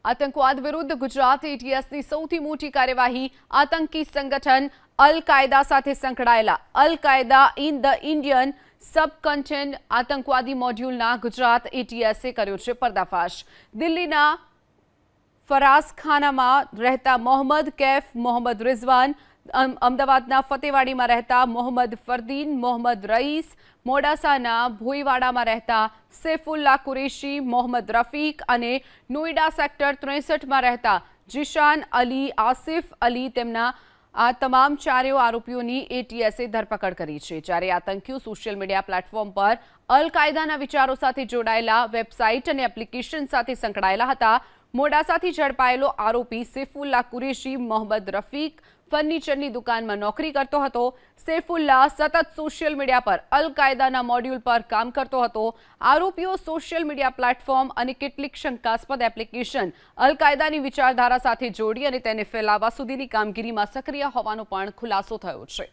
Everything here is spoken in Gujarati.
આતંકવાદ વિરુદ્ધ ગુજરાત એટીએસની સૌથી મોટી કાર્યવાહી આતંકી સંગઠન અલ કાયદા સાથે સંકળાયેલા અલ કાયદા ઇન ધ ઇન્ડિયન સબકન્ટેન્ટ આતંકવાદી મોડ્યુલના ગુજરાત એટીએસે કર્યો છે પર્દાફાશ। દિલ્હીના ફરાસખાનામાં રહેતા મોહમ્મદ કૈફ, મોહમ્મદ રિઝવાન, અમદાવાદના ફતેવાડીમાં રહેતા મોહમ્મદ ફરદીન, મોહમ્મદ રઈસ, મોડાસાના ભોઈવાડામાં રહેતા સૈફુલ્લા કુરેશી, મોહમ્મદ રફીક અને નોઈડા સેક્ટર 63માં રહેતા જીશાન અલી, આસિફ અલી તેમના આ તમામ ચારેય આરોપીઓની એટીએસે ધરપકડ કરી છે। જ્યારે આતંકીઓ સોશિયલ મીડિયા પ્લેટફોર્મ પર અલ કાયદાના વિચારો સાથે જોડાયેલા વેબસાઇટ અને એપ્લિકેશન સાથે સંકળાયેલા હતા। મોડાસાથી ઝડપાયેલો આરોપી સૈફુલ્લા કુરેશી મોહમ્મદ રફીક ફર્નિચરની દુકાનમાં નોકરી કરતો હતો। સૈફુલ્લા સતત સોશિયલ મીડિયા પર અલ કાયદાના મોડ્યુલ પર કામ કરતો હતો। આરોપીઓ સોશિયલ મીડિયા પ્લેટફોર્મ અને કેટલીક શંકાસ્પદ એપ્લિકેશન અલ કાયદાની વિચારધારા સાથે જોડી અને તેને ફેલાવવા સુધીની કામગીરીમાં સક્રિય હોવાનો પણ ખુલાસો થયો છે।